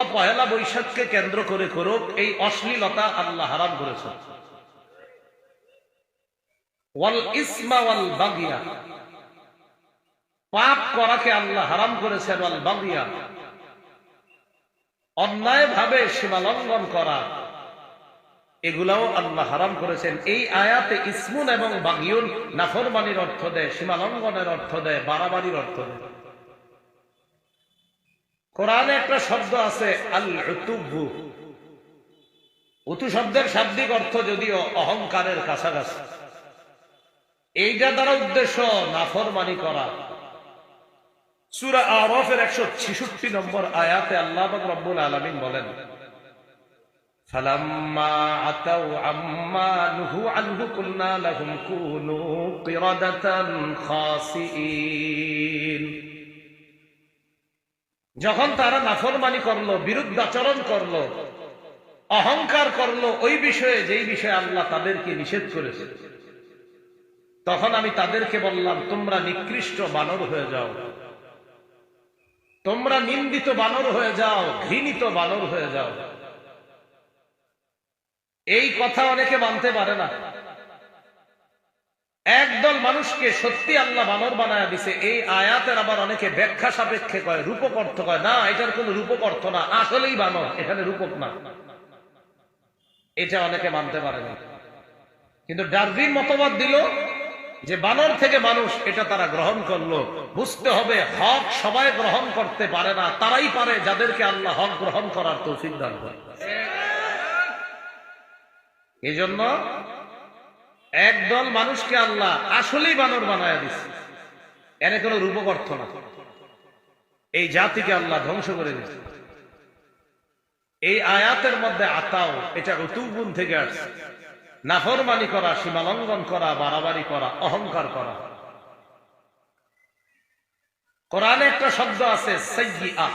পহেলা বৈশাখকে কেন্দ্র করে করুক, এই অশ্লীলতা আল্লাহ হারাম করেছেন। ওয়াল ইসমা ওয়াল বাগিয়া, পাপ করাকে আল্লাহ হারাম করেছেন। ওয়াল বাগিয়া, অন্যায় ভাবে সীমা লঙ্ঘন করা, এগুলাও আল্লাহ হারাম করেছেন। এই আয়াতে ইসমুন এবং বাগিয়ুন নাফরমানির অর্থ দেয়, সীমা লঙ্ঘনের অর্থ দেয়, বাড়াবাড়ির অর্থ দেয়। কোরআনে একটা শব্দ আছে আল উতুবু। উতু শব্দের শাব্দিক অর্থ যদিও অহংকারের কাছাকাছি। এইটা দ্বারা উদ্দেশ্য নাফরমানি করা। সূরা আরাফের 166 নম্বর আয়াতে আল্লাহ পাক রব্বুল আলামিন বলেন, ফালাম্মা আতাউ আম্মা নুহু আনহু কুলনা লাহুম কুনু কিরাদাতান খাসিইন। যখন তারা নাফরমানি করলো, বিরুদ্ধাচরণ করলো, অহংকার করলো ওই বিষয়ে যেই বিষয়ে আল্লাহ তাদেরকে নিষেধ করেছে, তখন আমি তাদেরকে বললাম, তোমরা নিকৃষ্ট বানর হয়ে যাও, তোমরা নিন্দিত বানর হয়ে যাও, ঘৃণিত বানর হয়ে যাও। এই কথা অনেকে মানতে পারে না। একদল মানুষকে সত্যি আল্লাহ বানর বানায় দিছে। এই আয়াতের আবার অনেকে ব্যাখ্যা সাপেক্ষে কয়, রূপক অর্থ কয়, না এটার কোন রূপক অর্থ না, আসলেই বানর, এখানে রূপক না। এটা অনেকে মানতে পারে না। কিন্তু ডারউইন মতবাদ দিল যে বানর থেকে মানুষ, এটা তারা গ্রহণ করলো। বুঝতে হবে হক সবাই গ্রহণ করতে পারে না, তারাই পারে যাদেরকে আল্লাহ হক গ্রহণ করার তৌফিক দান করে। এই জন্য একদল মানুষকে আল্লাহ আসলেই বানর বানায় দিচ্ছে, এর কোনো রূপক অর্থ না। এই জাতিকে আল্লাহ ধ্বংস করে দিচ্ছে। এই আয়াতের মধ্যে আতাও, এটা উতুগুন থেকে আসছে। নাফরমানি করা, সীমালঙ্ঘন করা, বাড়াবাড়ি করা, অহংকার করা। কোরআনে একটা শব্দ আছে সাইয়্যিআহ।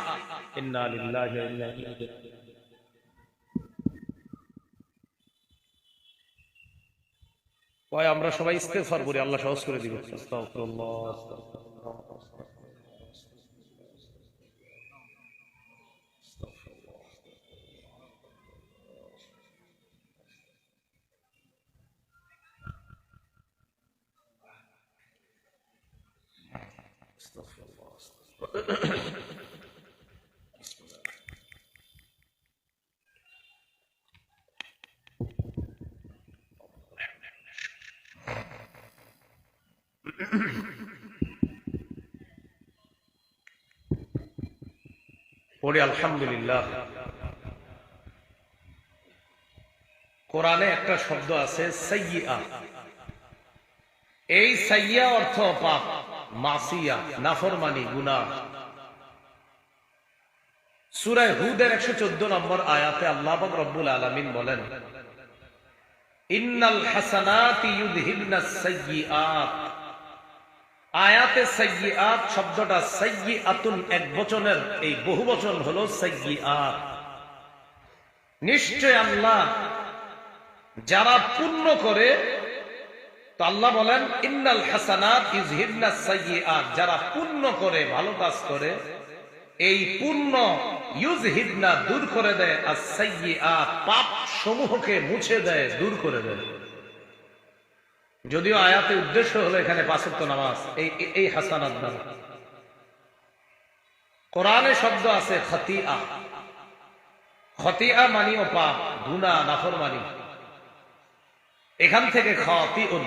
ইন্না লিল্লাহি ওয়া ইন্না ইলাইহি রাজিউন। কয় আমরা সবাই ইস্তেগফার করি, আল্লাহ সহজ করে দিবে। আস্তাগফিরুল্লাহ, আস্তাগফিরুল্লাহ, পড়ি আলহামদুলিল্লাহ। কোরআনে একটা শব্দ আছে সাইয়্যিআহ। এই সাইয়্যিআহ অর্থ পাপ, মাসিয়া, নাফরমানি, গুনাহ। সূরা হুদের 114 নম্বর আয়াতে আল্লাহ পাক রব্বুল আলামিন বলেন, ইন্নাল হাসানাতি ইউযহিবনাস সাইয়্যিআত। আয়াতে সাইয়্যিআত শব্দটা সাইয়্যিআতুন একবচনের, এই বহুবচন হলো সাইয়্যিআত। নিশ্চয় আল্লাহ যারা পুণ্য করে, তো আল্লাহ বলেন ইন্নাল হাসানাত ইউযহিবনাস সাইয়্যিআত, যারা পুণ্য করে, ভালো কাজ করে, এই পুণ্য ইউযহিবনা দূর করে দেয়, আর সাইয়্যিআত পাপ সমূহকে মুছে দেয়, দূর করে দেয়। যদিও আয়াতের উদ্দেশ্য হলো এখানে ৫ ওয়াক্ত নামাজ, এই হাসানাত দ্বারা। কোরআনে শব্দ আছে খতিআ। খতিআ মানিও পাপ, গুনাহ, নাফরমানি। এখান থেকে খাতিউন,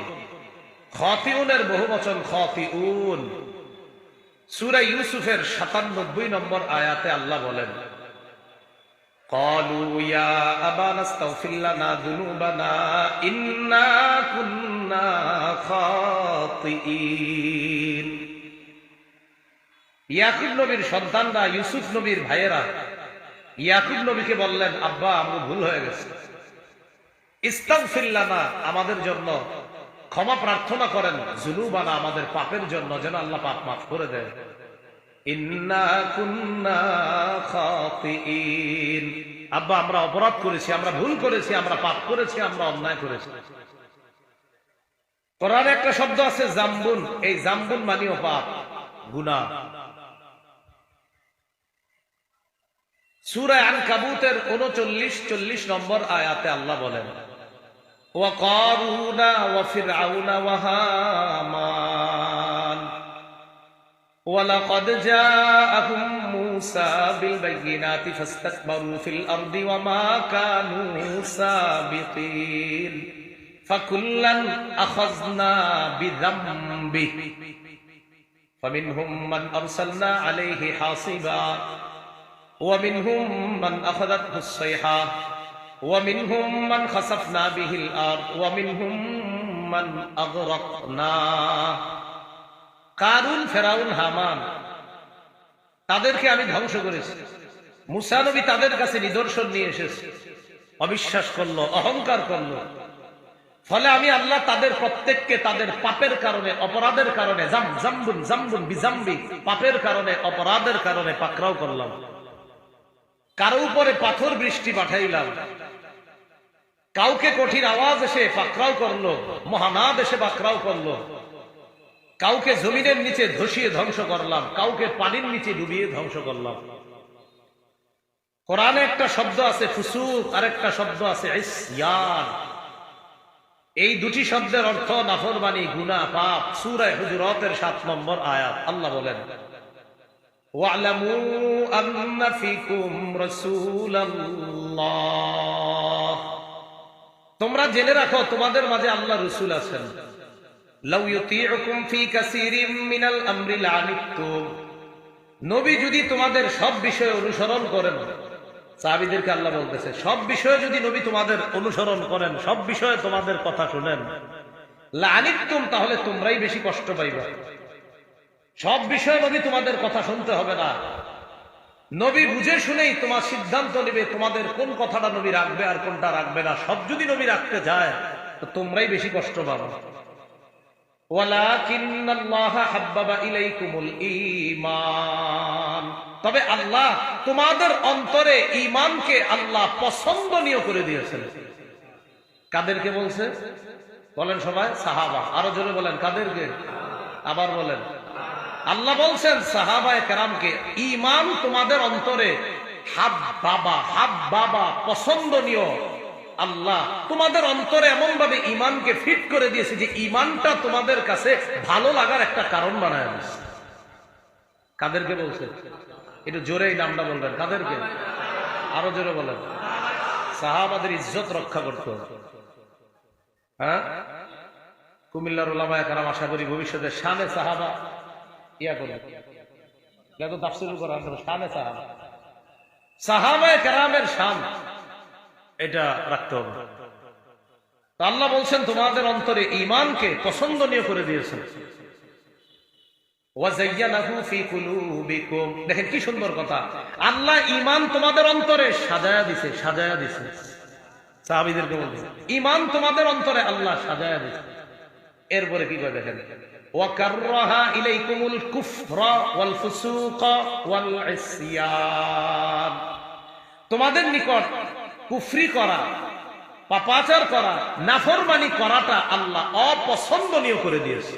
খাতিউনের বহুবচন খাতিউন। সূরা ইউসুফের ৯৭ নম্বর আয়াতে আল্লাহ বলেন, ক্বালু ইয়া আবানা আস্তাগফির লানা যুনুবানা ইন্না কুন্না খাতিইন। ইয়াকুব নবীর সন্তানরা, ইউসুফ নবীর ভাইয়েরা ইয়াকুব নবীকে বললেন, আব্বা আমরা ভুল হয়ে গেছে, ইস্তাগফির লানা, আমাদের জন্য ক্ষমা প্রার্থনা করেন, যুনুবানা, আমাদের পাপের জন্য, যেন আল্লাহ পাপ মাফ করে দেয়। ইন্না কুন্না খাতিইন, আব্বা আমরা অপরাধ করেছি, আমরা ভুল করেছি, আমরা পাপ করেছি, আমরা অন্যায় করেছি। কোরআনে একটা শব্দ আছে জামবুন। এই জামবুন মানেও পাপ, গুনাহ। সূরা আনকাবুতের 39-40 নম্বর আয়াতে আল্লাহ বলেন, ওয়া কারুনা ওয়া ফিরআউনা ওয়া হামান ওয়ালাকাদ জাআহুম মূসা বিল বাইয়িনাতি ফাস্তাকবারু ফিল আরদি ওয়া মা কানু সাবিকিন ফাকুল্লান আখাযনা বিযামবিহি ফামিনহুম মান আরসালনা আলাইহি হাসিবা ومنهم من أخذته الصيحة ومنهم من خسفنا به الأرض ومنهم من أغرقنا কারুন, ফেরাউন, হামান তাদেরকে আমি ধ্বংস করেছি। মুসা নবী তাদের কাছে নিদর্শন নিয়ে এসেছে, অবিশ্বাস করলো, অহংকার করলো। ফলে আমি আল্লাহ তাদের প্রত্যেককে তাদের পাপের কারণে, অপরাধের কারণে, জাম্বুন বিজাম্বি, পাপের কারণে, অপরাধের কারণে পাকড়াও করলাম। কারো উপরে পাথর বৃষ্টি পাঠাইলাম, কাউকে কঠিন আওয়াজ এসে পাকড়াও করলো, মহানাদ এসে পাকড়াও করলো, কাউকে জমিনের নিচে ধসিয়ে ধ্বংস করলাম, কাউকে পানির নিচে ডুবিয়ে ধ্বংস করলাম। কোরআনে একটা শব্দ আছে ফুসুক, আর একটা শব্দ আছে ইসয়ান। এই দুটি শব্দের অর্থ নাফরমানি, গুনাহ, পাপ। সূরা হুজুরাতের 7 নম্বর আয়াত আল্লাহ বলেন, وَاعْلَمُوا أَنَّ فِيكُمْ رَسُولَ اللَّهِ তোমরা জেনে রাখো তোমাদের মাঝে আল্লাহ রাসূল আছেন। লাউ ইউতিউকুম ফি কাসীরিম মিনাল আমরি লানিতুম নবী যদি তোমাদের সব বিষয়ে অনুসরণ করেন, সাহাবীদেরকে আল্লাহ বলতেছে, সব বিষয়ে যদি নবী তোমাদের অনুসরণ করেন, সব বিষয়ে তোমাদের কথা শুনেন, লানিতুম তাহলে তোমরাই বেশি কষ্ট পাইবা। সব বিষয়ে নবী তোমাদের কথা শুনতে হবে না। নবী বুঝে শুনেই তোমার সিদ্ধান্ত নেবে তোমাদের কোন কথাটা নবী রাখবে আর কোনটা রাখবে না। সব যদি নবী রাখতে যায় তো তোমরাই বেশি কষ্ট পাবে। ওয়ালাকিন্নাল্লাহা হাব্বাবা ইলাইকুমুল ঈমান তবে আল্লাহ তোমাদের অন্তরে ঈমানকে আল্লাহ পছন্দনীয় করে দিয়েছেন। কাদেরকে বলছে বলেন সবাই? সাহাবা। আরো জোরে বলেন, কাদেরকে? আবার বলেন। আল্লাহ বলছেন সাহাবায়ে কেরামকে, ঈমান তোমাদের অন্তরে হাব্বাবা পছন্দনীয়। আল্লাহ তোমাদের অন্তরে এমন ভাবে ঈমানকে ফিট করে দিয়েছে যে ঈমানটা তোমাদের কাছে ভালো লাগার একটা কারণ বানায় দিয়েছে। কাদেরকে বলছে? একটু জোরে এই নামটা বলবেন, কাদেরকে? আরো জোরে বলেন। সাহাবাদের ইজ্জত রক্ষা করতে হবে। হ্যাঁ, কুমিল্লার উলামায়ে কেরাম আশা করি ভবিষ্যতে শানে সাহাবা সাহাবায়ে কেরামের শান এটা রাখতে হবে। আল্লাহ বলছেন তোমাদের অন্তরে ঈমানকে পছন্দনীয় করে দিয়েছেন। দেখেন কি সুন্দর কথা, আল্লাহ ঈমান তোমাদের অন্তরে সাজায়া দিছে, সাজায়া দিছে। সাহাবীদেরকে বলছে ঈমান তোমাদের অন্তরে আল্লাহ সাজায়া দিছে। এরপরে কি করে দেখেন, ওয়াকাররাহা ইলাইকুমুল কুফরা ওয়াল ফুসুকা ওয়াল ইসয়ান তোমাদের নিকট কুফরি করা, পাপাচার করা, নাফরমানি করাটা আল্লাহ অপছন্দনীয় করে দিয়েছে।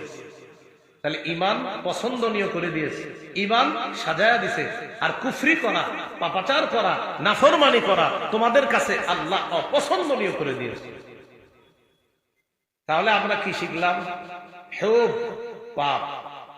তাহলে ঈমান পছন্দনীয় করে দিয়েছে, ঈমান সাজায়া দিছে। আর কুফরি করা, পাপাচার করা, নাফরমানি করা তোমাদের কাছে আল্লাহ অপছন্দনীয় করে দিয়েছে। তাহলে আমরা কি শিখলাম? হুব পাপ,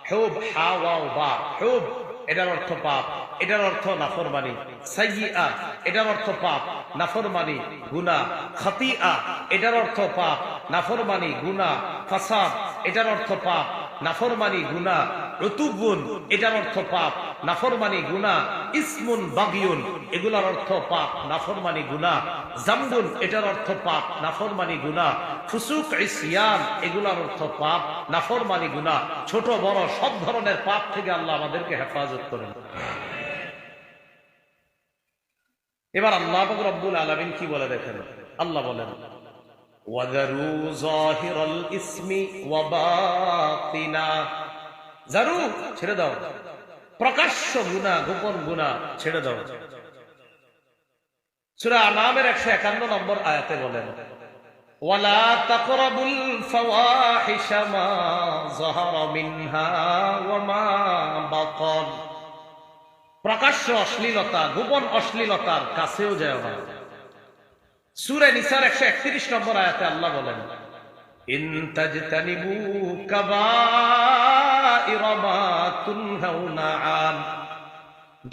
হুব হাওয়াও বা হুব এটার অর্থ পাপ, এটার অর্থ নাফরমানি। সাইয়্যিআ এটার অর্থ পাপ, নাফরমানি, গুনাহ। খাতিআ এটার অর্থ পাপ, নাফরমানি, গুনাহ। ফাসাদ এটার অর্থ পাপ, নাফরমানি, গুনাহ। উতুবুন এটার অর্থ পাপ, নাফরমানি, গুনাহ। ইসমুন বাগিয়ুন এগুলোর অর্থ পাপ, নাফরমানি, গুনাহ। জামবুন এটার অর্থ পাপ, নাফরমানি, গুনাহ। ফুসুক ইসয়ান এগুলোর অর্থ পাপ, নাফরমানি, গুনাহ। ছোট বড় সব ধরনের পাপ থেকে আল্লাহ আমাদেরকে হেফাজত করেন। এবার আল্লাহ পাক রব্বুল আলামিন কি বলে দেখেন, আল্লাহ বলেন ওয়াযারু যাহিরাল ইসমি ওয়া বাতিনা যারু ছেড়ে দাও, প্রকাশ্য গুনাহ, গোপন গুনাহ ছেড়ে দাও। সূরা আনামের 151 নম্বর আয়াতে বলেন ওয়ালা তাকরাবুল ফাওয়াহিশা মা যাহারা মিনহা ওয়া মা বাতান প্রকাশ্য অশ্লীলতা, গোপন অশ্লীলতার কাছেও যায় না। সূরা নিসার 131 নম্বর আয়াতে আল্লাহ বলেন, ইন তাজতানিবু কাবাইরা মা তুনহাউনা আন,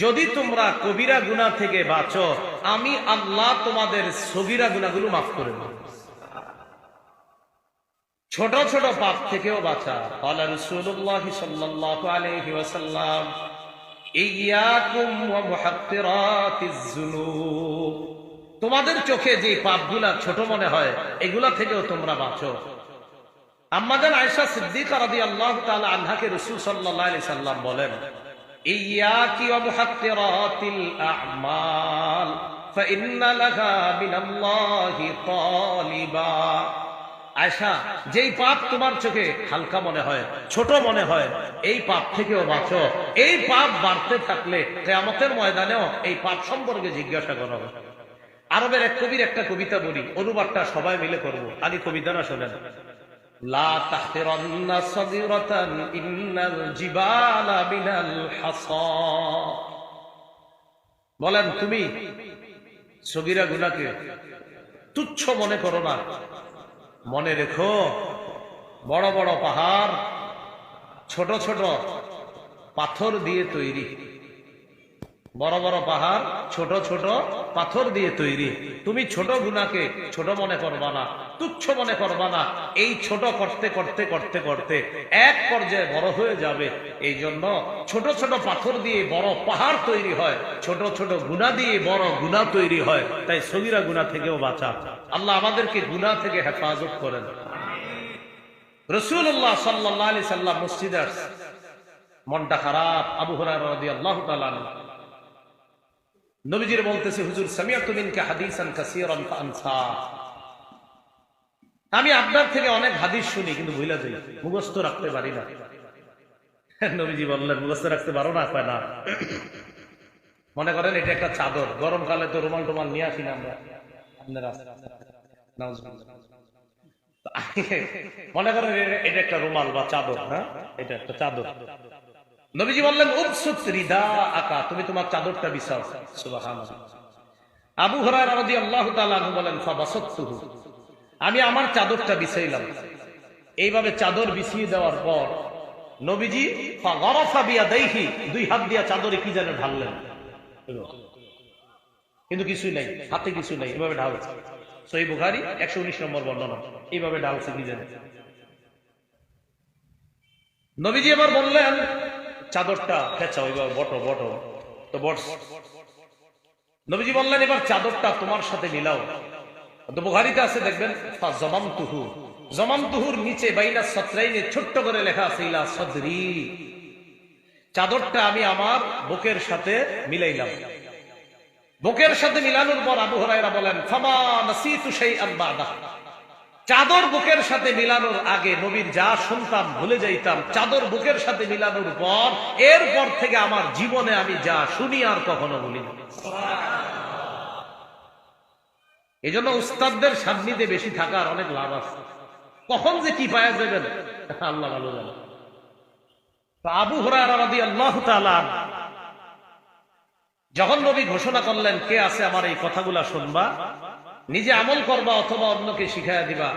যদি তোমরা কবিরা গুনাহ থেকে বাঁচো আমি আল্লাহ তোমাদের সগীরা গুনাহগুলো মাফ করে দেব। ছোট ছোট পাপ থেকেও বাঁচা। ক্বালা রাসূলুল্লাহ সাল্লাল্লাহু আলাইহি ওয়াসাল্লাম, ইয়াকুম ওয়া মুহাক্কিরাতিজ যুনুব, তোমাদের চোখে যে পাপগুলা ছোট মনে হয় এগুলা থেকেও তোমরা বাঁচো। আম্মাজান আয়েশা সিদ্দিকা রাদিয়াল্লাহু তাআলা আনহাকে রাসূল সাল্লাল্লাহু আলাইহি সাল্লাম বলেন, ইয়াকি ওয়া মুহাক্কিরাতিল আ'মাল ফাইন্না লাহা মিনাল্লাহি তালিবা। আয়েশা, যেই পাপ তোমার চোখে হালকা মনে হয়, ছোট মনে হয়, এই পাপ থেকেও বাঁচো। এই পাপ বাড়তে থাকলে কিয়ামতের ময়দানেও এই পাপ সম্পর্কে জিজ্ঞাসা করা হবে। আরবের এক কবির একটা কবিতা বলি, অনুবাদটা সবাই মিলে করব। আগে কবিতাটা শোনেন। লা তাহতিরান্না সাগীরাতান ইন্নাল জিবালা মিনাল হাসা। বলেন, তুমি সগীরা গুনাহকে তুচ্ছ মনে করো না, মনে রেখো বড় বড় পাহাড় ছোট ছোট পাথর দিয়ে তৈরি। বড় বড় পাহাড় ছোট ছোট পাথর দিয়ে তৈরি। তুমি ছোট গুনাহকে ছোট মনে করবা না, তুচ্ছ মনে করবা না। এই ছোট করতে করতে করতে করতে এক পর্যায়ে বড় হয়ে যাবে। এই জন্য ছোট ছোট পাথর দিয়ে বড় পাহাড় তৈরি হয়, ছোট ছোট গুনাহ দিয়ে বড় গুনাহ তৈরি হয়। তাই সগীরা গুনাহ থেকেও বাঁচা। আল্লাহ আমাদেরকে গুনাহ থেকে হেফাজত করেন। রাসূলুল্লাহ সাল্লাল্লাহু আলাইহি সাল্লাম মসজিদে আসছে, মনটা খারাপ। আবু হুরায়রা রাদিয়াল্লাহু তাআলা নবীজির বলতেছে, হুজুর সামিআতু মিনকা হাদিসান কাসীরান ফাআনসা, আমি আপনার থেকে অনেক হাদিস শুনি কিন্তু ভুলে যাই, মুখস্থ রাখতে পারি না। নবীজি বললেন, মুখস্থ রাখতে পারো না? কয় না। মনে করেন এটা একটা চাদর, গরমকালে তো রুমাল টুমাল নিয়ে আসি না আমরা, মনে করেন এটা একটা রুমাল বা চাদর। হ্যাঁ, এটা একটা চাদর। নবীজি বললেন, উবসুত রিদাআকা, তুমি তোমার চাদরটা বিছাও। সুবহানাল্লাহ। আবু হুরায়রা রাদিয়াল্লাহু তাআলা আনহু বলেন, ফাবাসাততুহু, আমি আমার চাদরটা বিছাইলাম। এইভাবে চাদর বিছিয়ে দেওয়ার পর নবীজি ফাগারাফা বিয়াদাইহি, দুই হাত দিয়া চাদরে কি যেন ঢাললেন, কিন্তু কিছুই নাই, হাতে কিছু নাই, এভাবে ঢালছে। সহিহ বুখারী 119 নম্বর বর্ণনা, এইভাবে ঢালছে কি যেন। নবীজি এবার বললেন, চাদরটা খেঁচাও, এবার বটো বটো। তো বট, নবীজি বললেন, এবার চাদরটা তোমার সাথে মিলাও। তো বুখারীতে আছে, দেখবেন, ফাজামামতুহু, জামামতুহুর নিচে বাইনা সাতরাইনে ছোট্ট করে লেখা আছে ইলা সাদরি, চাদরটা আমি আমার বুকের সাথে মিলাইলাম। বুকের সাথে মিলানোর পর আবু হুরায়রা বলেন, ফামা নাসিতু শাইআন বাদা, চাদর বুকের সাথে মিলানোর আগে নবীর যা শুনতাম ভুলে যাইতাম, চাদর বুকের সাথে মিলানোর পর এরপর থেকে আমার জীবনে আমি যা শুনি আর কখনো বলি না। এই জন্য উস্তাদদের সান্নিধ্যে বেশি থাকার অনেক লাভ আছে। কখন যে কি পাওয়া যাবেন আল্লাহ ভালো জানে। তো আবু হুরায়রা রাদিয়াল্লাহু তাআলা যখন নবী ঘোষণা করলেন, কে আছে আমার এই কথাগুলা শুনবা, নিজে আমল করবা অথবা অন্যকে শিখাইয়া দিবা,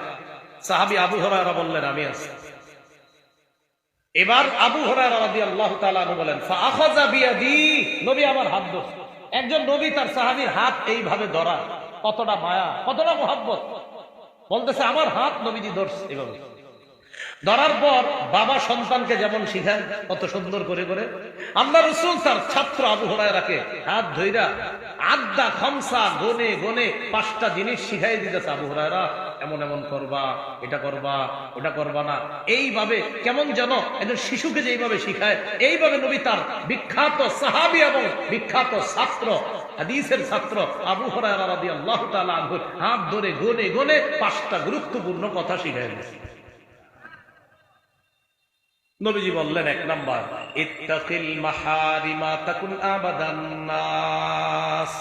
সাহাবী আবু হুরায়রা বললেন, আমি আছি। এবার আবু হুরায়রা রাদিয়াল্লাহু তাআলা আনহু বলেন, ফাআখাযা বিয়াদি, নবী আমার হাত ধরছে। একজন নবী তার সাহাবীর হাত এইভাবে ধরা, কতটা মায়া, কতটা মোহাব্বত। বলতেছে, আমার হাত নবীজি ধরছে এভাবে। ধরার পর বাবা সন্তানকে যেমন শিখায় কত সুন্দর করে করে, আল্লাহ রাসূল তার ছাত্র আবু হুরায়রাকে হাত ধইরা আদ্দা খামসা, গনে গনে 5টা জিনিস শিখাই দিতেছে। আবু হুরায়রা, এমন এমন করবা, এটা করবা, ওটা করবা না, এইভাবে কেমন যেন একজন শিশুকে যেইভাবে শিখায়, এইভাবে নবী তার বিখ্যাত সাহাবী এবং বিখ্যাত ছাত্র, হাদিসের ছাত্র আবু হুরায়রা রাদিয়াল্লাহু তাআলা আনহু হাত ধরে গনে গনে 5টা গুরুত্বপূর্ণ কথা শিখাই দিয়েছে। নবীজি বললেন, 1 নাম্বার, ইত্তাকিল মাহারিমা তাকুন আবাদান নাস।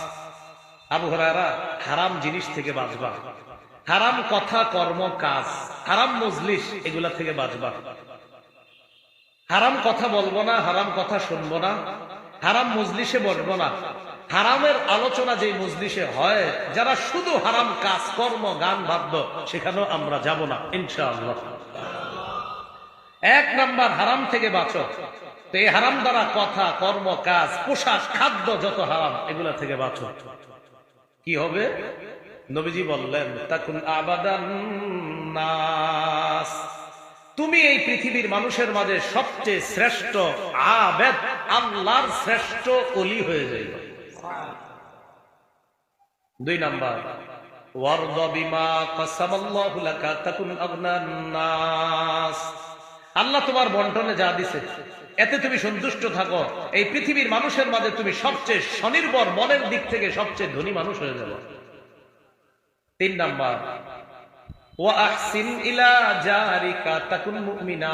আবু হুরায়রা, হারাম জিনিস থেকে বাঁচবা, হারাম কথা, কর্ম, কাজ, হারাম মজলিস, এগুলা থেকে বাঁচবা। হারাম কথা বলবো না, হারাম কথা শুনবো না, হারাম মজলিসে বসবো না। হারামের আলোচনা যে মজলিসে হয়, যারা শুধু হারাম কাজ কর্ম গান বাদ্য, সেখানেও আমরা যাব না ইনশাআল্লাহ। 1 নাম্বার হারাম থেকে বাঁচো। তো এই হারাম দ্বারা কথা, কর্ম, কাজ, পোশাক, খাদ্য যত হারাম, এগুলা থেকে বাঁচো। কি হবে? নবীজি বললেন, তাকুন আবাদান নাস, তুমি এই পৃথিবীর মানুষের মাঝে সবচেয়ে শ্রেষ্ঠ আবেদ, আল্লাহর শ্রেষ্ঠ ওলি হয়ে যাবে। 2 নাম্বার, ওয়ারদা বিমা কাসামাল্লাহু লাকা তাকুন আগনান নাস, আল্লাহ তোমার বন্টনে যা দিছে এতে তুমি সন্তুষ্ট থাকো, এই পৃথিবীর মানুষের মাঝে তুমি সবচেয়ে স্বনির্ভর, মনের দিক থেকে সবচেয়ে ধনী মানুষ হয়ে যাবে। 3 নাম্বার, ওয়া আহসিন ইলা জারিকা তাকুন মুমিনা,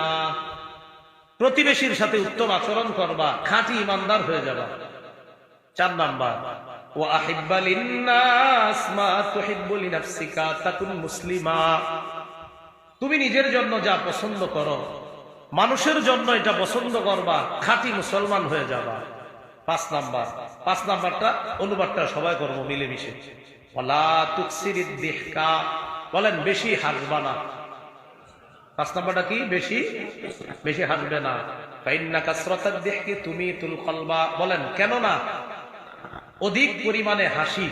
প্রতিবেশীর সাথে উত্তম আচরণ করবা, খাঁটি ইমানদার হয়ে যাবা। 4 নাম্বার, ওয়া আহিব্বা লিন্নাস মা তুহিব্বু লিনাফসিকা তাকুন মুসলিমা, তুমি নিজের জন্য যা পছন্দ করো, মানুষের জন্য এটা পছন্দ করবা, খাঁটি মুসলমান হয়ে যাবা। 5 নাম্বার, 5 নাম্বারটা অনুবাদটা সবাই করবো মিলেমিশে। ওয়ালা তুকসিরিদ দিহকা, বলেন বেশি হাসবা না। 5 নাম্বারটা কি? বেশি হাসবে না। ফাইন্না কাসরাতাদ দিহকি তুমিতুল কলবা, বলেন কেন না অধিক পরিমাণে হাসি,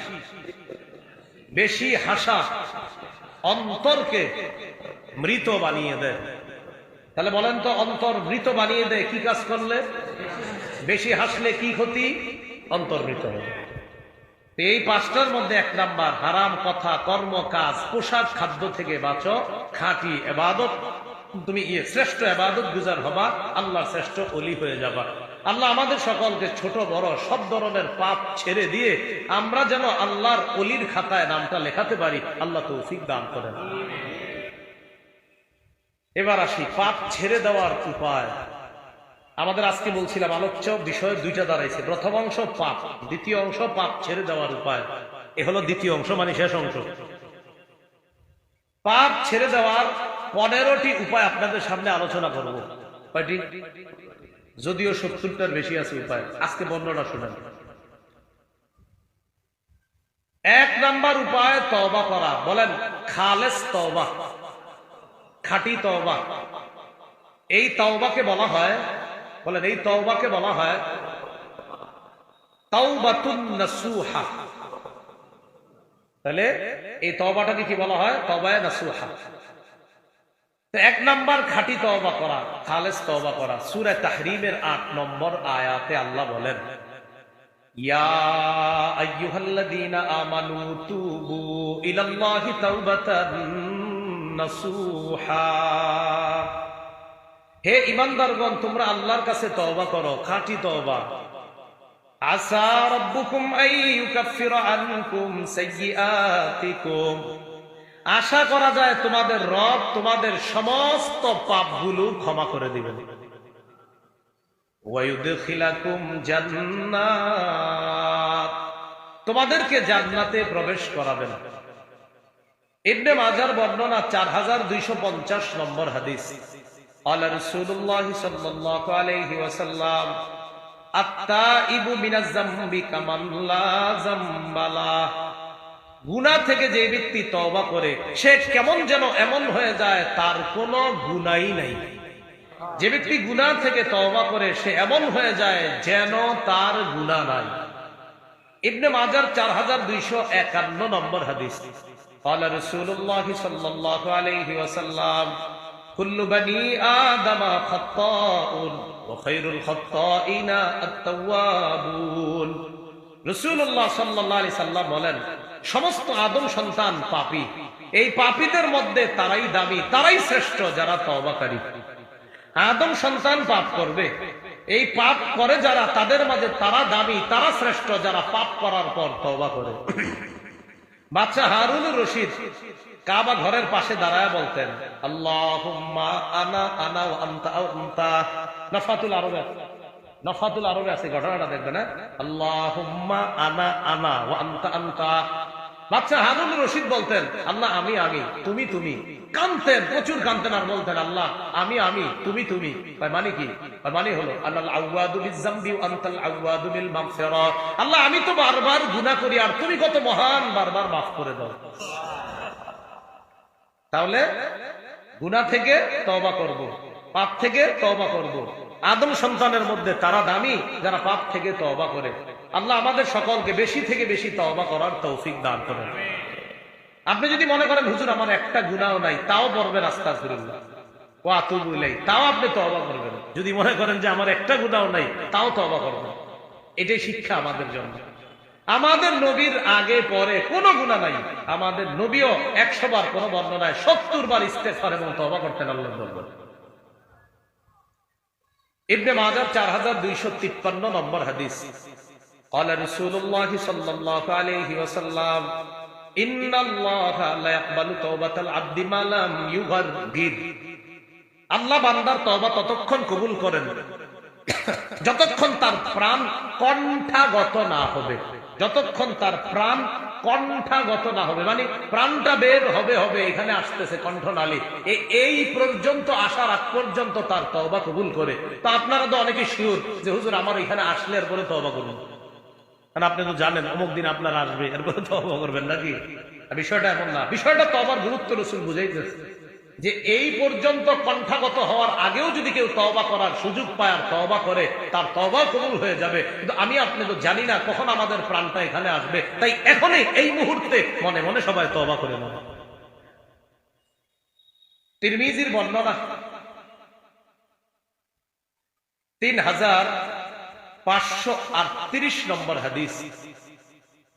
বেশি হাসা অন্তরকে মৃত বানিয়ে দেয়। তাহলে বলেন তো, অন্তর মৃত বানিয়ে দেয় কি কাজ করলে? বেশি হাসলে কি ক্ষতি? অন্তর মৃত হবে। এই 5টার মধ্যে 1 নাম্বার, হারাম কথা, কর্ম, কাজ, পোশাক, খাদ্য থেকে বাঁচো, খাঁটি ইবাদত, তুমি শ্রেষ্ঠ ইবাদত গুজার হবা, আল্লাহর শ্রেষ্ঠ ওলি হয়ে যাবা। আল্লাহ আমাদের সকলকে ছোট বড় সব ধরনের পাপ ছেড়ে দিয়ে আমরা যেন আল্লাহর ওলির খাতায় নামটা লেখাতে পারি, আল্লাহ তৌফিক দান করেন। এবার আসি পাপ ছেড়ে দেওয়ার উপায়। আমাদের আজকে বলছিলাম আলোচ্য বিষয় 2টা দাঁড়াইছে। প্রথম অংশ পাপ, দ্বিতীয় অংশ পাপ ছেড়ে দেওয়ার উপায়। এ হলো দ্বিতীয় অংশ, মানে শেষ অংশ। পাপ ছেড়ে দেওয়ার 15টি উপায় আপনাদের সামনে আলোচনা করব। কয়টি? যদিও 70টার বেশি আছে উপায়, আজকে 15টা শুনেন। 1 নাম্বার উপায় তওবা করা, বলেন খালেস তওবা, খাঁটি তওবা। এই তওবাকে বলা হয়, বলেন এই তওবাকে বলা হয় তাওবাতুন নাসুহা। তাহলে এই তওবাটাকে কি বলা হয়? তওবায়ে নাসুহা। তো 1 নাম্বার খাঁটি তওবা করা, খালেস তওবা করা। সূরা তাহরিমের 8 নম্বর আয়াতে আল্লাহ বলেন, ইয়া আইয়ুহাল্লাযীনা আমানু তুবু ইলাল্লাহি তাওবাতান নাসুহা, হে ঈমানদারগণ তোমরা আল্লাহর কাছে তওবা করো, খাঁটি তওবা। আসা রাব্বুকুম আইয়ুকাফিরা আনকুম সাইয়্যাতিকুম, আশা করা যায় তোমাদের রব তোমাদের সমস্ত পাপগুলো ক্ষমা করে দিবেন। ওয়া ইউদখিলাকুম জান্নাত, তোমাদেরকে জান্নাতে প্রবেশ করাবেন। ইবনে মাজার বর্ণনা 4250 নম্বর হাদিস। আল্লাহ রাসূলুল্লাহ সাল্লাল্লাহু আলাইহি ওয়াসাল্লাম, আত-তাইবু মিনাজ যামবি কামান লা যামবা লাহ, গুনাহ থেকে যে ব্যক্তি তওবা করে সে কেমন যেন এমন হয়ে যায় তার কোনো গুনাহই নাই। যে ব্যক্তি গুনাহ থেকে তওবা করে সে এমন হয়ে যায় যেন তার গুনাহ নাই। ইবনে মাজার 4251 নম্বর হাদিস। قال رسول الله صلى الله عليه وسلم كل بني آدم خطاء وخير الخطائين التوابون। রাসূলুল্লাহ সাল্লাল্লাহু আলাইহি সাল্লাম বলেন, সমস্ত আদম সন্তান পাপী, এই পাপীদের মধ্যে তারাই দামি, তারাই শ্রেষ্ঠ যারা তওবাকারী। আদম সন্তান পাপ করবে, এই পাপ করে যারা, তাদের মাঝে তারা দামি, তারা শ্রেষ্ঠ যারা পাপ করার পর তওবা করে। বাদশা হারুনুর রশিদ কাবা ঘরের পাশে দাঁড়ায় বলতেন, আল্লাহুম্মা আনা আনা ওয়া আনতা আনতা। নফাতুল আরবে আছে ঘটনাটা, দেখবেন না? আল্লাহুম্মা আনা আনা ওয়া আনতা আনতা, বাচ্চা হারুন রশিদ বলতেন আল্লাহ আমি তুমি তুমি, কানতেন, প্রচুর কানতেন, আর বলতেন আল্লাহ আমি তুমি তুমি। মানে কি? মানে হলো আল্লাহ আউয়াদু বিয-যামবি ওয়া আনতাল আউয়াদু বিল মাগফিরা, আল্লাহ আমি তো বারবার গুনাহ করি আর তুমি কত মহান, বারবার মাফ করে দাও। তাহলে গুনাহ থেকে তওবা করব, পাপ থেকে তওবা করব। আদম সন্তানের মধ্যে তারা দামি যারা পাপ থেকে তওবা করে। আল্লাহ আমাদের সকলকে বেশি থেকে বেশি তওবা করার তৌফিক দান করেন। আপনি যদি মনে করেন হুজুর আমার একটা গুনাহও নাই, তাও পড়বেন আস্তাগফিরুল্লাহ ওয়া আতুবু ইলাইহি, তাও আপনি তওবা করবেন। যদি মনে করেন যে আমার একটা গুনাহও নাই, তাও তওবা করবেন। এটাই শিক্ষা আমাদের জন্য। আমাদের নবীর আগে পরে কোনো গুনাহ নাই, আমাদের নবীও 100 বার, কোন বর্ণনায় 70 বার ইস্তেগফার এবং তওবা করতেন আল্লাহর দরবারে। ইবনে মাজাহ 4253 নম্বর হাদিস, قال رسول الله صلى الله عليه وسلم ان الله لا يقبل توبه العبد ما لم يغرغر, আল্লাহ বান্দার তওবা ততক্ষণ কবুল করেন যতক্ষণ তার প্রাণ কণ্ঠাগত না হবে। যতক্ষণ তার প্রাণ কণ্ঠাগত না হবে, মানে প্রাণটা বের হবে হবে, এখানে আসতেছে কণ্ঠনালী, এই পর্যন্ত আসার আগ পর্যন্ত তার তওবা কবুল করে। তো আপনারা তো অনেকে শিওর যে হুজুর আমার এখানে আসলে এরপরে তওবা করুন, কারণ আপনি তো জানেন অমুক দিন আপনার আসবে, এরপরে তওবা করবেন নাকি? বিষয়টা এমন না। বিষয়টা তওবার গুরুত্ব রাসূল বুঝাইতেছে যে এই পর্যন্ত কণ্ঠাগত হওয়ার আগেও যদি কেউ তওবা করার সুযোগ পায় আর তওবা করে, তার তওবা কবুল হয়ে যাবে। কিন্তু আমি আপনি তো জানি না কখন আমাদের প্রাণটা এখানে আসবে, তাই এখনই এই মুহূর্তে মনে মনে সবাই তওবা করে নেব। তিরমিজির বর্ণনা 3538 নম্বর হাদিস।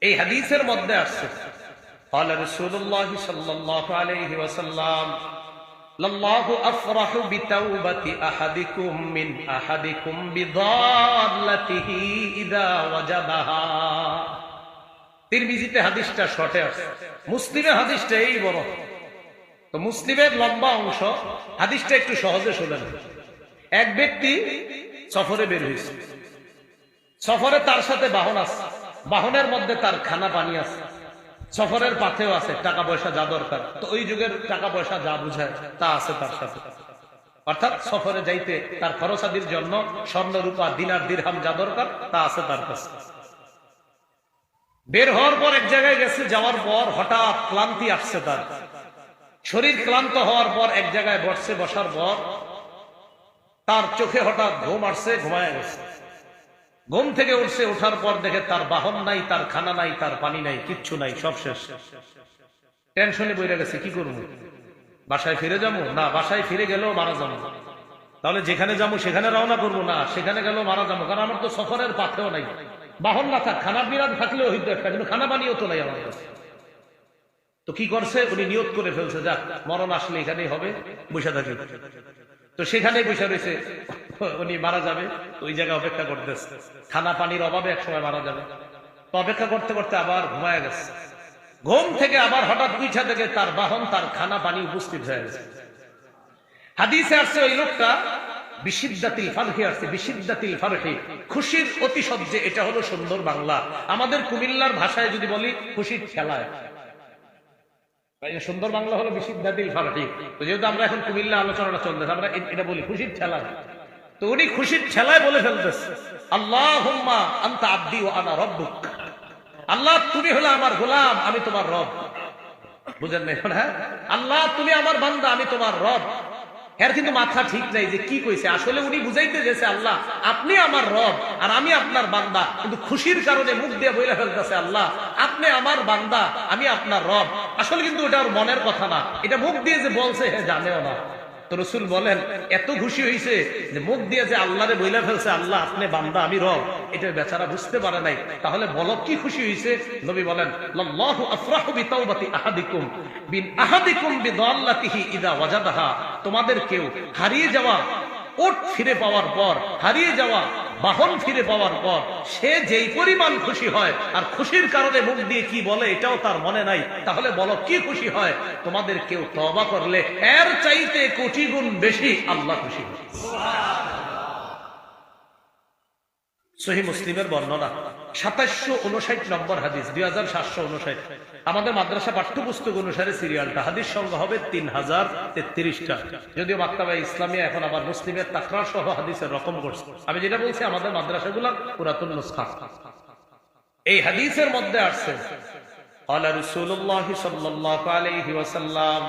এই হাদিসের মধ্যে আসছে قال رسول الله صلى الله عليه وسلم لله أفرح بتوبة أحدكم من أحدكم بضالته إذا وجدها। তিরমিজিতে হাদিসটা শর্টে আছে, মুসলিমের হাদিসটা এই বড়। তো মুসলিমের লম্বা অংশ, হাদিসটা একটু সহজে শুনেন। এক ব্যক্তি সফরে বের হয়েছে, সফরে তার সাথে বাহন আছে, বাহনের মধ্যে তার খানা পানি আছে, সফরের পাথেও আছে, টাকা পয়সা যা দরকার। তো ওই যুগের টাকা পয়সা যা বুঝায় তা আছে তার সাথে, অর্থাৎ সফরে যাইতে তার খরচাদির জন্য স্বর্ণ রূপা দিনার দিরহাম যা দরকার তা আছে তার কাছে। বের হওয়ার পর এক জায়গায় গেছে, যাওয়ার পর হঠাৎ ক্লান্তি আসছে তার, শরীর ক্লান্ত হওয়ার পর এক জায়গায় বসছে, বসার পর তার চোখে হঠাৎ ঘুম আসছে, ঘুমায় গেছে। ঘুম থেকে উঠছে, ওঠার পর দেখে তার বাহন নাই, তার খানা নাই, তার পানি নাই, কিচ্ছু নাই, সব শেষ। টেনশনে বইরা গেছে, কি করবো? বাসায় ফিরে যাবো না, বাসায় ফিরে গেলেও মারা যাবো, তাহলে যেখানে যাবো সেখানে রওনা করবো না, সেখানে গেলেও মারা যাবো, কারণ আমার তো সফরের পাথেও নাই। বাহন না থাক, খানা বিরাট থাকলেও হইতো একটা, কিন্তু খানা পানিও তো নাই আমার কাছে। তো কি করছে, উনি নিয়ত করে ফেলছে, যাক মরণ আসলে এখানেই হবে, বসে থাকি। তো সেখানে বসে রয়েছে, উনি মারা যাবে, ওই জায়গায় অপেক্ষা করতেছে, খানা পানির অভাবে একসময় মারা যাবে। তো অপেক্ষা করতে করতে আবার ঘুমায় গেছে। ঘুম থেকে আবার হঠাৎ উঠা থেকে তার বাহন, তার খানা পানি উপস্থিত হয়ে গেছে। হাদিসে আসছে ওই লোকটা বিশিদ্দাতিল ফারহি আসছে, বিশিদ্দাতিল ফারহি, খুশির অতিশয্যে। এটা হলো সুন্দর বাংলা। আমাদের কুমিল্লার ভাষায় যদি বলি খুশির খেলায়, সুন্দর বাংলা হলো বিশিদ্দাতিল ফারহি। তো যেহেতু আমরা এখন কুমিল্লা আলোচনাটা চলতেছে, আমরা এটা বলি খুশির ঠেলায়। তো উনি খুশির ঠেলায় বলে ফেলতেছে, আল্লাহুম্মা আনতা আবদি ওয়া আনা রাব্বুক, আল্লাহ তুমি হলো আমার গোলাম, আমি তোমার রব। বুঝেন না? হ্যাঁ, আল্লাহ তুমি আমার বান্দা, আমি তোমার রব। এর কিন্তু মাথা ঠিক নাই যে কি কইছে। আসলে উনি বুঝাইতে গেছে আল্লাহ আপনি আমার রব আর আমি আপনার বান্দা, কিন্তু খুশির কারণে মুখ দিয়ে বইলা ফেলতেছে আল্লাহ আপনি আমার বান্দা, আমি আপনার রব। আসলে কিন্তু ওটা ওর মনের কথা না, এটা মুখ দিয়ে যে বলছে হে জানেও না। তো রাসূল বলেন এত খুশি হইছে যে মুখ দিয়ে যে আল্লাহরে বইলা ফেলছে আল্লাহ আপনি বান্দা আমি রব, এটা বেচারা বুঝতে পারে নাই। তাহলে বলো কি খুশি হইছে? নবী বলেন লাল্লাহু আফরাহু বিতাওবাতি আহাদিকুম বিন আহাদিকুম বিদাল্লাতিহি ইযা ওয়াজাদাহা। তোমাদের কেউ হারিয়ে যাওয়া ওট ফিরে পাওয়ার পর, হারিয়ে যাওয়া বাহন ফিরে পাওয়ার পর সে যেই পরিমাণ খুশি হয়, আর খুশির কারণে মুখ দিয়ে কি বলে এটাও তার মনে নাই, তাহলে বলো কি খুশি হয়? তোমাদের কেউ তওবা করলে এর চাইতে কোটি গুণ বেশি আল্লাহ খুশি হয়। সহিহ মুসলিমের বর্ণনা 2759 নম্বর হাদিস, 2759। আমাদের মাদ্রাসা পাঠ্যপুস্তক অনুসারে সিরিয়ালটা, হাদিস সংখ্যা হবে 3033টা। যদিও মাক্তাবা ইসলামিয়া এখন আবার মুসলিমের তাকরার সহ হাদিসের রকম করছে। আমি যেটা বলছি আমাদের মাদ্রাসাগুলো পুরাতন নুসখা। এই হাদিসের মধ্যে আসছে ক্বালা রাসূলুল্লাহ সাল্লাল্লাহু আলাইহি ওয়াসাল্লাম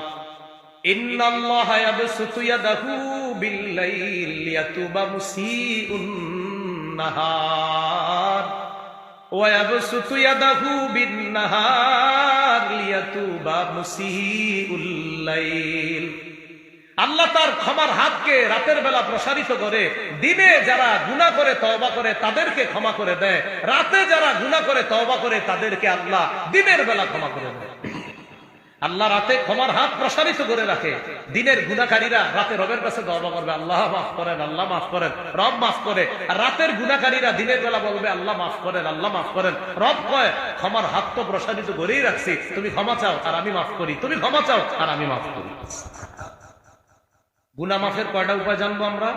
ইন্নাল্লাহা ইয়াবসুতু ইয়াদাহু বিল-লাইল লিয়াতুবা মুসিউন নাহার ওয়া ইয়াবসুতু ইয়াদাহু বিন-নাহার লিয়াতুবা মুসিউল লাইল। আল্লাহ তার ক্ষমার হাতকে রাতের বেলা প্রসারিত করে, দিনে যারা গুনাহ করে তওবা করে তাদেরকে ক্ষমা করে দেয়, রাতে যারা গুনাহ করে তওবা করে তাদেরকে আল্লাহ দিনের বেলা ক্ষমা করে দেয়। আল্লাহ রাতে ক্ষমার হাত প্রসারিত করে রাখে, দিনের গুনাহকারীরা রাতে রবের কাছে তওবা করবে, আল্লাহ মাফ করেন, আল্লাহ মাফ করেন, রব মাফ করে। আর রাতের গুনাহকারীরা দিনের বেলা বলবে আল্লাহ মাফ করেন, আল্লাহ মাফ করেন। রব কয় ক্ষমার হাত তো প্রসারিত করেই রাখছি, তুমি ক্ষমা চাও আর আমি মাফ করি, তুমি ক্ষমা চাও আর আমি মাফ করি। গুনাহ মাফের কয়টা উপায় জানবো আমরা?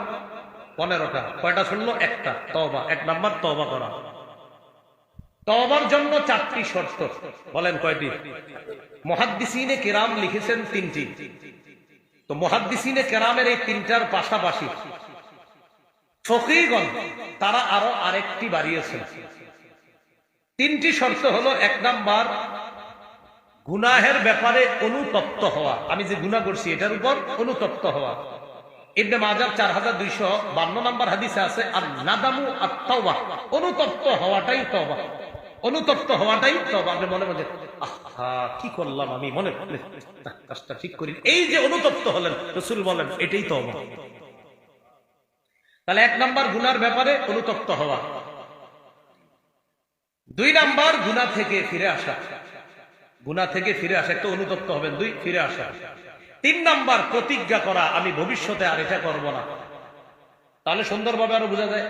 15টা। কয়টা শুনলো? একটা, তওবা। 1 নাম্বার তওবা করা। তওবার জন্য 4টি শর্ত। বলেন কয়টি? মুহাদ্দিসিনে কেরাম লিখেছেন 3টি। তো মুহাদ্দিসিনে কেরামের এই 3টার পাশাপাশি ফকিহগণ তারা আরো আরেকটি বাড়িয়েছেন। 3টি শর্ত হলো, 1 নাম্বার গুনাহের ব্যাপারে অনুতপ্ত হওয়া, আমি যে গুনাহ করছি এটার উপর অনুতপ্ত হওয়া। ইবনে মাজাহ 4252 নম্বর হাদিসে আছে আন-নাদামু আত-তাওবা, অনুতপ্ত হওয়াটাই তওবা, অনুতপ্ত হওয়াটাই তওবা। আপনি মনে মনে আহা কি করলাম আমি, মনে কাজটা ঠিক করি, এই যে অনুতপ্ত হলেন, রাসূল বলেন এটাই তওবা। তাহলে 1 নাম্বার গুনার ব্যাপারে অনুতপ্ত হওয়া। 2 নাম্বার গুনাহ থেকে ফিরে আসা, গুনাহ থেকে ফিরে আসা, একটা অনুতপ্ত হবেন, 2 ফিরে আসা। 3 নাম্বার প্রতিজ্ঞা করা, আমি ভবিষ্যতে আর এটা করব না। তাহলে সুন্দরভাবে আরো বোঝা যায়।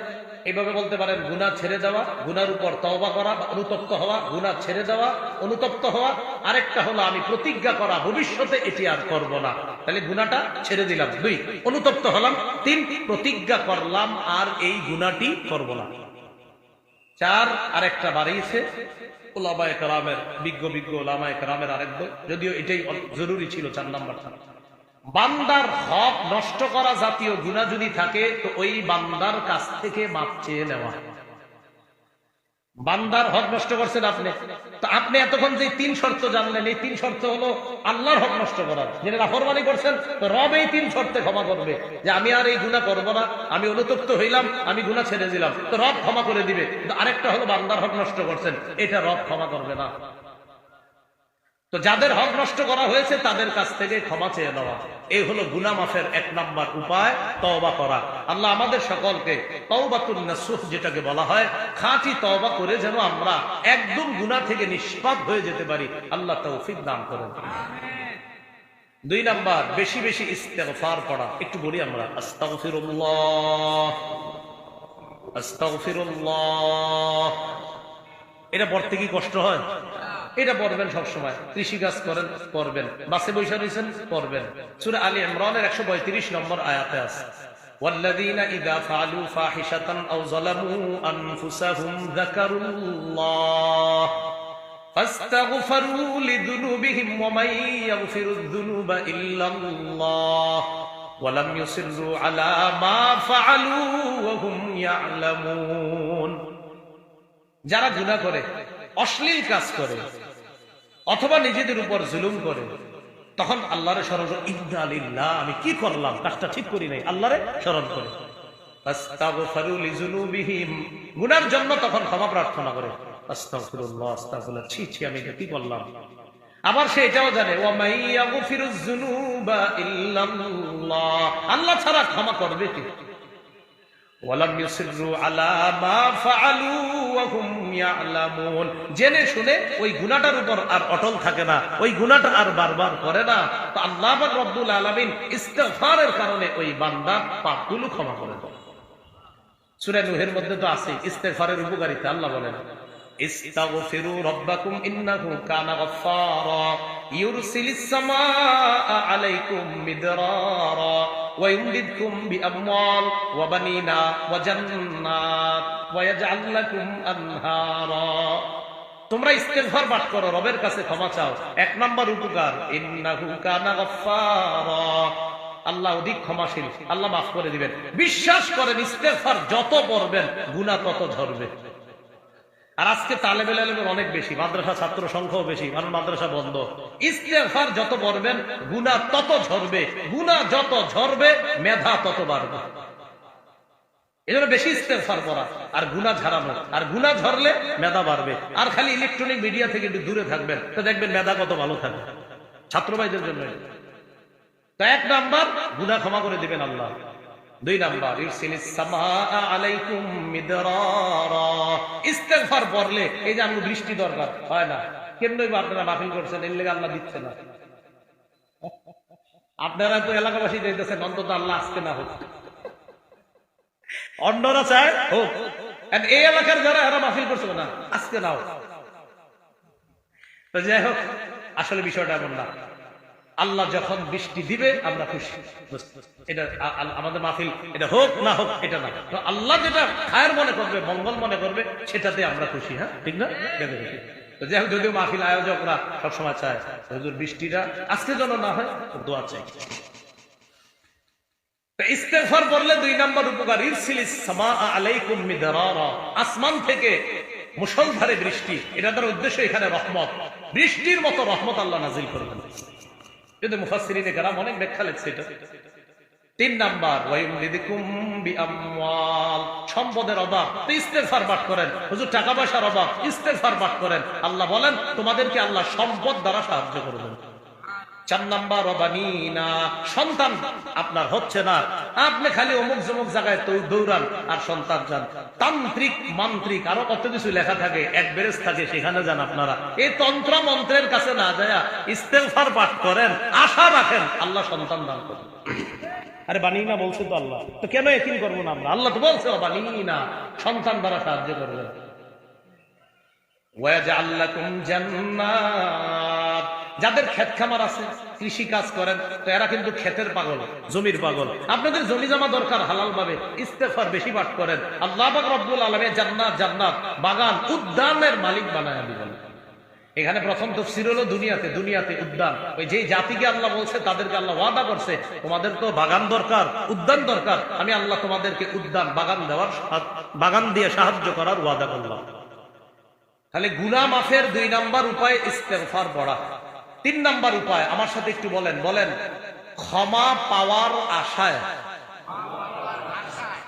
এইভাবে বলতে পারেন গুনাহ ছেড়ে দেওয়া, গুনার উপর তওবা করা, অনুতপ্ত হওয়া, গুনাহ ছেড়ে দেওয়া, অনুতপ্ত হওয়া। আরেকটা হলো আমি প্রতিজ্ঞা করা, ভবিষ্যতে এটি আর করব না। তাহলে গুনাহটা ছেড়ে দিলাম, 2 অনুতপ্ত হলাম, 3 প্রতিজ্ঞা করলাম আর এই গুনাহটি করব না। 4 আরেকটা বাড়িয়েছে উলামায়ে কেরামের, বিজ্ঞ উলামায়ে কেরামের আরেক দল, যদিও এটাই জরুরি ছিল 4 নাম্বারটা। বান্দার হক নষ্ট করা জাতীয় গুনাহ যদি থাকে তো ওই বান্দার কাছ থেকে মাপ চেয়ে নেওয়া। বান্দার হক নষ্ট করছেন আপনি, তো আপনি এতক্ষণ যে 3 শর্ত জানলেন, এই 3 শর্ত হলো আল্লাহর হক নষ্ট করার। যিনি নাফরমানি করছেন তো রব এই 3 শর্তে ক্ষমা করবে, যে আমি আর এই গুনাহ করব না, আমি অনুতপ্ত হইলাম, আমি গুনাহ ছেড়ে দিলাম, তো রব ক্ষমা করে দিবে। কিন্তু আরেকটা হলো বান্দার হক নষ্ট করছেন, এটা রব ক্ষমা করবে না। তো যাদের হক নষ্ট করা হয়েছে তাদের কাছ থেকে ক্ষমা চেয়ে নেওয়া, এই হলো গুনাহ মাফের 1 নাম্বার উপায়, তওবা করা। আল্লাহ আমাদের সকলকে তওবাতুন নাসুহ যেটাকে বলা হয়, খাঁটি তওবা করে যেন আমরা একদম গুনাহ থেকে নিষ্পাপ হয়ে যেতে পারি, আল্লাহ তৌফিক দান করেন। 2 নাম্বার বেশি বেশি ইস্তেগফার পড়া। একটু বলি আমরা আস্তাগফিরুল্লাহ, আস্তাগফিরুল্লাহ। এটা পড়তে কি কষ্ট হয়? এটা পড়বেন সবসময়। কৃষি কাজ করেন পড়বেন, বাসে বসে রয়েছেন পড়বেন। সূরা আলী ইমরানের 132 নম্বর আয়াতে আছে ওয়াল্লাযীনা ইযা ফাআলু ফাহিশাতান আও যালামু আনফুসাহুম যাকারুল্লাহ ফাস্তাগফিরু লিযুনুবিহিম ওয়া মান ইয়াগফিরুয যুনুবা ইল্লাল্লাহ ওয়া লাম ইউসিররু আলা মা ফাআলু ওয়া হুম ইয়ালামুন। যারা গুনাহ করে, অশ্লীল কাজ করে, অথবা নিজেদের উপর জুলুম করে, তখন আল্লাহরে স্মরণ করে, ইন্না লিল্লাহ, আমি কি করলাম, কাজটা ঠিক করি নাই, আল্লাহরে স্মরণ করে। ফাস্তাগফিরু লিযুনুবিহিম, গুনার জন্য তখন ক্ষমা প্রার্থনা করে, আস্তাগফিরুল্লাহ, আস্তাগফিরুল্লাহ, ছি ছি আমি এটা কি করলাম। আবার সে এটাও জানে ওয়া মান ইয়াগফিরুয যুনুবা ইল্লাল্লাহ, আল্লাহ ছাড়া ক্ষমা করবে কে। ওয়ালাম ইউসিররু আলা মা ফাআলু ওয়া হুম ইয়ালামুন, জেনে শুনে ওই গুনাহটার উপর আর অটল থাকে না, ওই গুনাহটা আর বারবার করে না। তো আল্লাহ পাক রব্বুল আলামিন ইস্তিগফারের কারণে ওই বান্দার পাপগুলো ক্ষমা করে দেন। সূরা নূহের মধ্যে তো আছে ইস্তিগফারের উপকারিতা। আল্লাহ বলেন ইস্তাগফিরু রাব্বাকুম ইন্নাহু কানা গাফফারা ইউরসিলিস সামাআ আলাইকুম মিদরারা ওয়া ইউমদিদকুম বিআমওয়াল ওয়া বানিনা ওয়া জান্নাত। ওয়ায়াজআল লাকুম আনহারা। তোমরা ইস্তেগফার পাঠ করো, রবের কাছে ক্ষমা চাও। এক নাম্বার উপকার, ইন্নাহু কানা গাফফারা, আল্লাহ অধিক ক্ষমাশীল, আল্লাহ মাফ করে দিবেন। বিশ্বাস করেন ইস্তেগফার যত পড়বেন গুনাহ তত ঝরবে। আর আজকে তালেবে ইলমের অনেক বেশি, মাদ্রাসা ছাত্র সংখ্যাও বেশি, কারণ মাদ্রাসা বন্ধ। ইস্তেগফার যত পড়বেন গুনাহ তত ঝরবে, গুনাহ যত ঝরবে মেধা তত বাড়বে। এজন্য বেশি ইস্তেগফার পড়া আর গুনাহ ঝরানো, আর গুনাহ ঝরলে মেধা বাড়বে। আর খালি ইলেকট্রনিক মিডিয়া থেকে একটু দূরে থাকবেন, তো দেখবেন মেধা কত ভালো থাকবে। ছাত্র ভাইদের জন্য তো এক নাম্বার গুনাহ ক্ষমা করে দিবেন আল্লাহ। দুই নাম্বার, ইরসিলিস সামাআ আলাইকুম মিদরারা। ইস্তেগফার পড়লে এই যে আমরা বৃষ্টি দরকার হয় না, কেমনে আপনারা মাহফিল করছেন, এর লেগে আল্লাহ দিচ্ছে না। আপনারা তো এলাকাবাসী দেখতেছেন অন্তত আল্লাহ আসতে না হোক, অন্যরা চায় হোক। এই এলাকার যারা এরা মাহফিল করছে না, আজকে নাও। তো যাই হোক, আসলে বিষয়টা এমন না। আল্লাহ যখন বৃষ্টি দিবে আমরা খুশি, এটা আমাদের মাহফিল এটা হোক না হোক এটা না, তো আল্লাহ যেটা খায়ের মনে করবে, মঙ্গল মনে করবে, সেটাতে আমরা খুশি। হ্যাঁ, ঠিক না? তো যাই হোক, যদিও মাহফিল আয়োজকরা সবসময় চায় হুজুর বৃষ্টিটা আজকে যেন না হয়, দোয়া চাই। ইস্তেগফার পড়লে দুই নাম্বার উপকার, ইরসিলিস সামাআ আলাইকুম মিদরারা, আসমান থেকে মুষলধারে বৃষ্টি। এটা তার উদ্দেশ্য এখানে রহমত, বৃষ্টির মতো রহমত আল্লাহ নাজিল করবেন। কিন্তু মুফাসসিরিনে কেরাম অনেক ব্যাখ্যা লিখছে এটা। তিন নাম্বার, ওয়ায়ুমদিদুকুম বিআমওয়াল, সম্পদের অভাব, তো ইস্তেগফার পাঠ করেন। হুজুর টাকা পয়সার অভাব, ইস্তেগফার পাঠ করেন। আল্লাহ বলেন তোমাদেরকে আল্লাহ সম্পদ দ্বারা সাহায্য করবেন। চার নাম্বার, ওয়াবানিনা, সন্তান আপনার হচ্ছে না, আপনি খালি অমুক জমুক জায়গায় দৌড়ান আর সন্তান যান। তান্ত্রিক মান্ত্রিক আরো কত কিছু লেখা থাকে, অ্যাডভারেজ থাকে, সেখানে যান আপনারা। এই তন্ত্র মন্ত্রের কাছে না যায় ইস্তেগফার পাঠ করেন, আশা রাখেন আল্লাহ সন্তান দান করেন। আরে বানিনা বলছে তো আল্লাহ, তো কেন একিন করবো না আমরা? আল্লাহ তো বলছে বানিনা, সন্তান দ্বারা সাহায্য করবেন। ওয়াজআল লাকুম জান্নাত, যাদের ক্ষেত খামার আছে, কৃষি কাজ করেন, তো এরা কিন্তু ক্ষেতের পাগল, জমির পাগল। আপনাদের জমি জমা দরকার হালাল ভাবে, ইস্তেগফার বেশি পাঠ করেন। আল্লাহ পাক রব্বুল আলামিন জান্নাত, জান্নাত বাগান, উদ্যানের মালিক বানায় দিবেন। এখানে প্রথম তাফসীর হলো দুনিয়াতে, দুনিয়াতে উদ্যান। ওই যে জাতিকে আল্লাহ বলছে তাদেরকে আল্লাহ ওয়াদা করছে, তোমাদের তো বাগান দরকার, উদ্যান দরকার, আমি আল্লাহ তোমাদেরকে উদ্যান বাগান দেওয়ার, বাগান দিয়ে সাহায্য করার ওয়াদা করলাম। তাহলে গুনাহ মাফের দুই নাম্বার উপায় ইস্তেগফার পড়া। তিন নাম্বার উপায় আমার সাথে একটু বলেন, বলেন, ক্ষমা পাওয়ার আশায়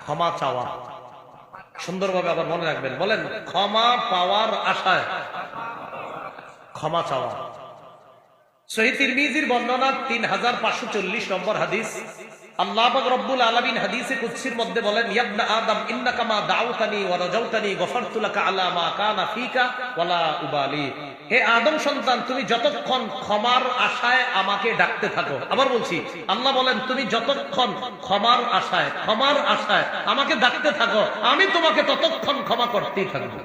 ক্ষমা চাওয়া। সুন্দরভাবে আবার মনে রাখবেন, বলেন, ক্ষমা পাওয়ার আশায় ক্ষমা চাওয়া। সহিহ তিরমিজির বর্ণনা 3540 নম্বর হাদিস। আল্লাহ পাক রব্বুল আলামিন হাদিসে কুদসির মধ্যে বলেন, ইয়া ইবনা আদম ইন্নাকা মা দাউতানি ওয়া রাজাউতানি গফারতু লাকা আলা মা কানা ফিকা ওয়ালা উবালি। হে আদম সন্তান, তুমি যতক্ষণ ক্ষমার আশায় আমাকে ডাকতে থাকো। আবার বলছি, আল্লাহ বলেন তুমি যতক্ষণ ক্ষমার আশায় আমাকে ডাকতে থাকো, আমি তোমাকে ততক্ষণ ক্ষমা করতেই থাকবো।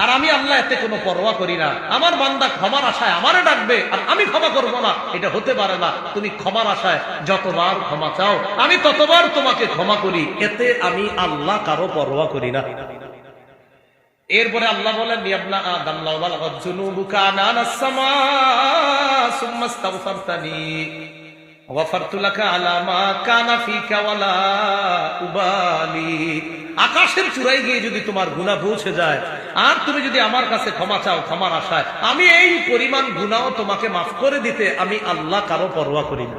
আর আমি আল্লাহ এতে কোনো পরোয়া করি না। আমার বান্দা ক্ষমার আশায় আমারে ডাকবে আর আমি ক্ষমা করব না, এটা হতে পারে না। তুমি ক্ষমার আশায় যতবার ক্ষমা চাও আমি ততবার তোমাকে ক্ষমা করি, এতে আমি আল্লাহ কারো পরোয়া করি না। এরপরে আল্লাহ বলেন, ইয়া ইবনা আদম লাউ বালাগাত যুনুবুকা আনানাস সামা সুম্মা ইস্তাগফারতানি গফারতু লাকা আলা মা কানা ফিকা ওয়ালা উবালি। আকাশের চূড়ায় গিয়ে যদি তোমার গুনাহ পৌঁছে যায় আর তুমি যদি আমার কাছে ক্ষমা চাও ক্ষমার আশায়, আমি এই পরিমাণ গুনাহ তোমাকে মাফ করে দিতে আমি আল্লাহ কারো পরোয়া করি না।